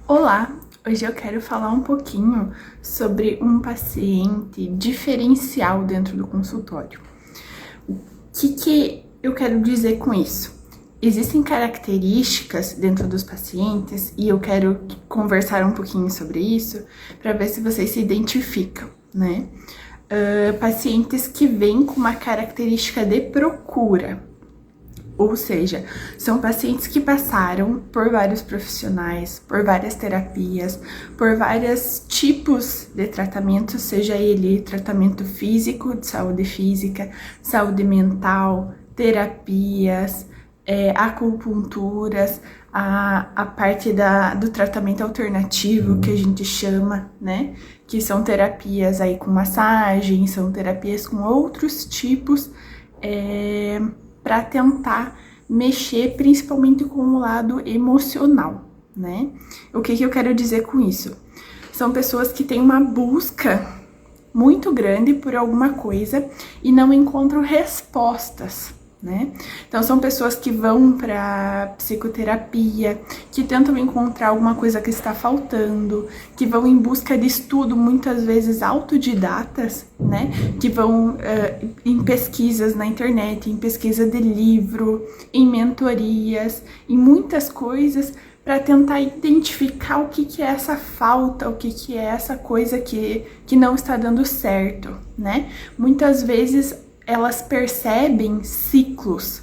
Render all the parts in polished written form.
Olá! Hoje eu quero falar um pouquinho sobre um paciente diferencial dentro do consultório. O que eu quero dizer com isso? Existem características dentro dos pacientes e eu quero conversar um pouquinho sobre isso para ver se vocês se identificam, né? Pacientes que vêm com uma característica de procura. Ou seja, são pacientes que passaram por vários profissionais, por várias terapias, por vários tipos de tratamento, seja ele tratamento físico, de saúde física, saúde mental, terapias, acupunturas, a parte do tratamento alternativo que a gente chama, né? Que são terapias aí com massagem, são terapias com outros tipos, para tentar mexer principalmente com o lado emocional, né? O que eu quero dizer com isso? São pessoas que têm uma busca muito grande por alguma coisa e não encontram respostas, né? Então são pessoas que vão para psicoterapia, que tentam encontrar alguma coisa que está faltando, que vão em busca de estudo, muitas vezes autodidatas, né? Que vão em pesquisas na internet, em pesquisa de livro, em mentorias, em muitas coisas para tentar identificar o que é essa falta, o que é essa coisa que não está dando certo, né? Muitas vezes elas percebem ciclos,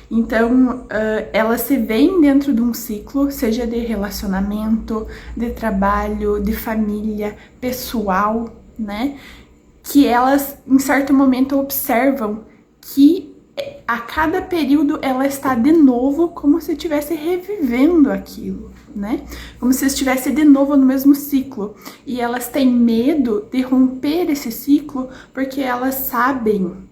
então elas se veem dentro de um ciclo, seja de relacionamento, de trabalho, de família, pessoal, né? Que elas em certo momento observam que a cada período ela está de novo como se estivesse revivendo aquilo, né? Como se estivesse de novo no mesmo ciclo. E elas têm medo de romper esse ciclo porque elas sabem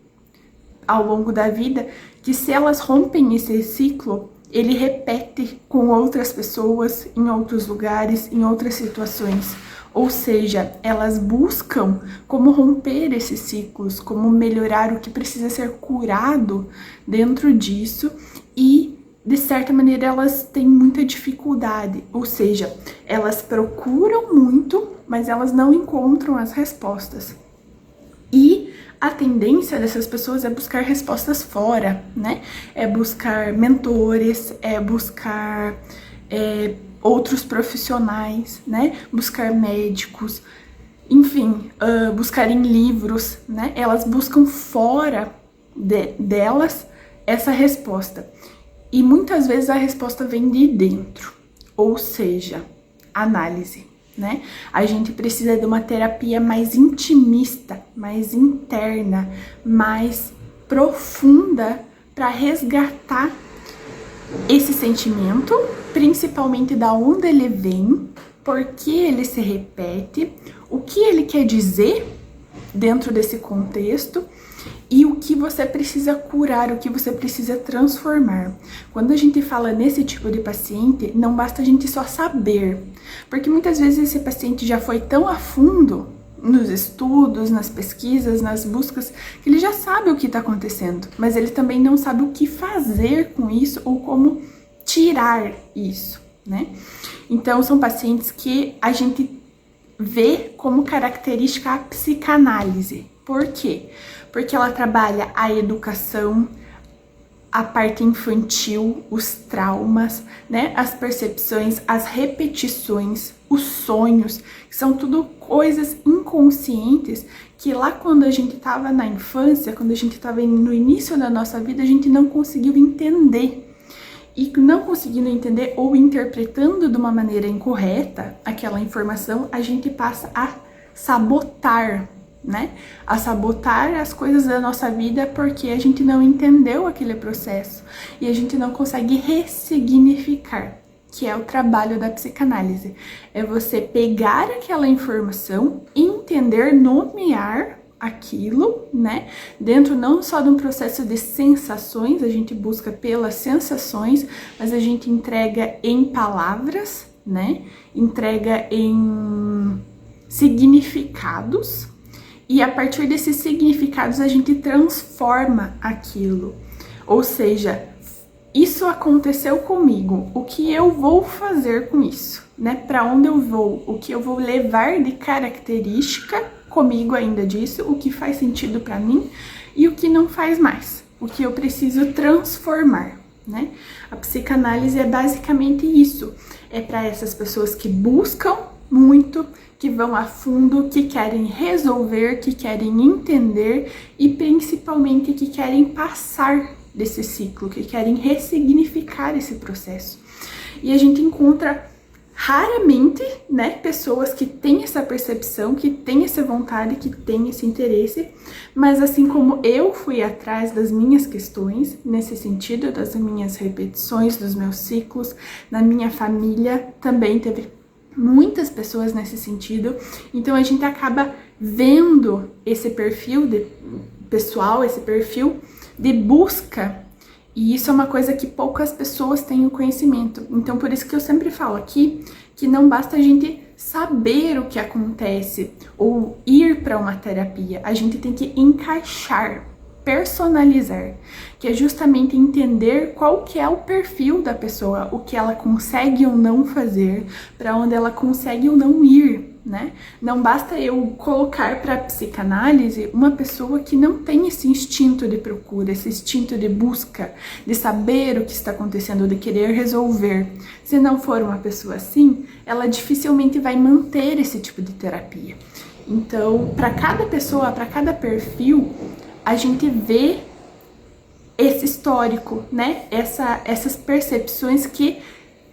ao longo da vida que se elas rompem esse ciclo, ele repete com outras pessoas, em outros lugares, em outras situações. Ou seja, elas buscam como romper esses ciclos, como melhorar o que precisa ser curado dentro disso e, de certa maneira, elas têm muita dificuldade. Ou seja, elas procuram muito, mas elas não encontram as respostas. E a tendência dessas pessoas é buscar respostas fora, né? É buscar mentores, é buscar outros profissionais, né? Buscar médicos, enfim, buscar em livros, né? Elas buscam fora delas essa resposta. E muitas vezes a resposta vem de dentro, ou seja, análise, né? A gente precisa de uma terapia mais intimista, mais interna, mais profunda para resgatar esse sentimento, principalmente da onde ele vem, por que ele se repete, o que ele quer dizer dentro desse contexto e o que você precisa curar, o que você precisa transformar. Quando a gente fala nesse tipo de paciente, não basta a gente só saber, porque muitas vezes esse paciente já foi tão a fundo nos estudos, nas pesquisas, nas buscas, que ele já sabe o que está acontecendo, mas ele também não sabe o que fazer com isso ou como tirar isso, né? Então, são pacientes que a gente vê como característica a psicanálise. Por quê? Porque ela trabalha a educação, a parte infantil, os traumas, né? As percepções, as repetições, os sonhos, que são tudo coisas inconscientes que lá quando a gente estava na infância, quando a gente estava no início da nossa vida, a gente não conseguiu entender. E não conseguindo entender ou interpretando de uma maneira incorreta aquela informação, a gente passa a sabotar, né? A sabotar as coisas da nossa vida porque a gente não entendeu aquele processo e a gente não consegue ressignificar, que é o trabalho da psicanálise. É você pegar aquela informação, entender, nomear aquilo, né? Dentro não só de um processo de sensações, a gente busca pelas sensações, mas a gente entrega em palavras, né? Entrega em significados. E a partir desses significados a gente transforma aquilo. Ou seja, isso aconteceu comigo, o que eu vou fazer com isso, né? Para onde eu vou, o que eu vou levar de característica comigo ainda disso, o que faz sentido para mim e o que não faz mais, o que eu preciso transformar, né? A psicanálise é basicamente isso, é para essas pessoas que buscam muito, que vão a fundo, que querem resolver, que querem entender e principalmente que querem passar desse ciclo, que querem ressignificar esse processo. E a gente encontra raramente, né, pessoas que têm essa percepção, que têm essa vontade, que têm esse interesse, mas assim como eu fui atrás das minhas questões, nesse sentido, das minhas repetições, dos meus ciclos, na minha família também teve muitas pessoas nesse sentido, então a gente acaba vendo esse perfil de pessoal, esse perfil de busca, e isso é uma coisa que poucas pessoas têm o conhecimento. Então por isso que eu sempre falo aqui que não basta a gente saber o que acontece ou ir para uma terapia, a gente tem que encaixar, personalizar, que é justamente entender qual que é o perfil da pessoa, o que ela consegue ou não fazer, para onde ela consegue ou não ir, né? Não basta eu colocar para a psicanálise uma pessoa que não tem esse instinto de procura, esse instinto de busca, de saber o que está acontecendo, de querer resolver. Se não for uma pessoa assim, ela dificilmente vai manter esse tipo de terapia. Então, para cada pessoa, para cada perfil, a gente vê esse histórico, né? Essas percepções que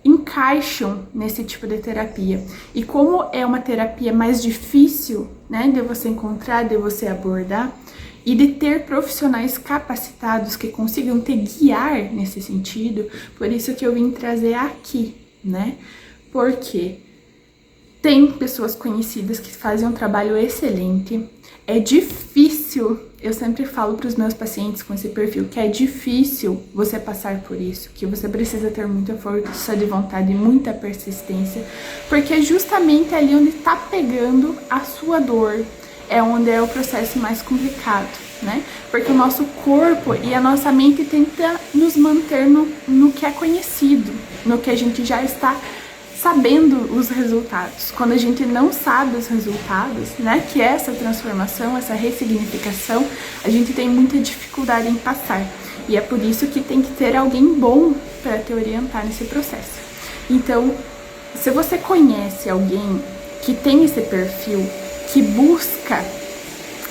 encaixam nesse tipo de terapia. E como é uma terapia mais difícil, né, de você encontrar, de você abordar, e de ter profissionais capacitados que consigam te guiar nesse sentido, por isso que eu vim trazer aqui, né? Porque tem pessoas conhecidas que fazem um trabalho excelente. É difícil, eu sempre falo para os meus pacientes com esse perfil, que é difícil você passar por isso, que você precisa ter muita força de vontade e muita persistência, porque é justamente ali onde está pegando a sua dor, é onde é o processo mais complicado, né? Porque o nosso corpo e a nossa mente tenta nos manter no que é conhecido, no que a gente já está sabendo os resultados. Quando a gente não sabe os resultados, né, que é essa transformação, essa ressignificação, a gente tem muita dificuldade em passar. E é por isso que tem que ter alguém bom para te orientar nesse processo. Então, se você conhece alguém que tem esse perfil, que busca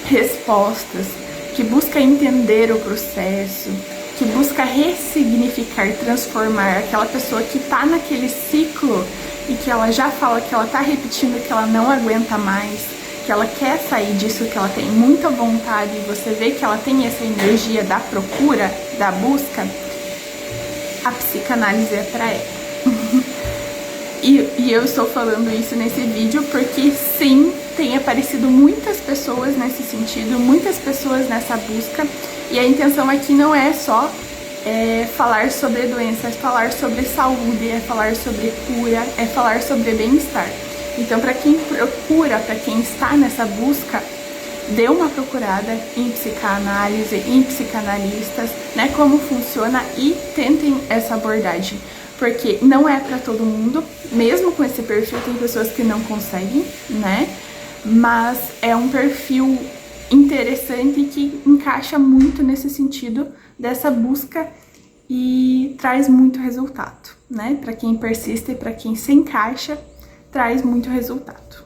respostas, que busca entender o processo, que busca ressignificar, transformar, aquela pessoa que tá naquele ciclo e que ela já fala que ela tá repetindo, que ela não aguenta mais, que ela quer sair disso, que ela tem muita vontade, e você vê que ela tem essa energia da procura, da busca, a psicanálise é pra ela. E eu estou falando isso nesse vídeo porque sim, tem aparecido muitas pessoas nesse sentido, muitas pessoas nessa busca. E a intenção aqui não é só falar sobre doença, é falar sobre saúde, é falar sobre cura, é falar sobre bem-estar. Então, para quem procura, para quem está nessa busca, dê uma procurada em psicanálise, em psicanalistas, né, como funciona, e tentem essa abordagem. Porque não é para todo mundo, mesmo com esse perfil tem pessoas que não conseguem, né? Mas é um perfil interessante que encaixa muito nesse sentido dessa busca e traz muito resultado, né? Para quem persiste e para quem se encaixa, traz muito resultado.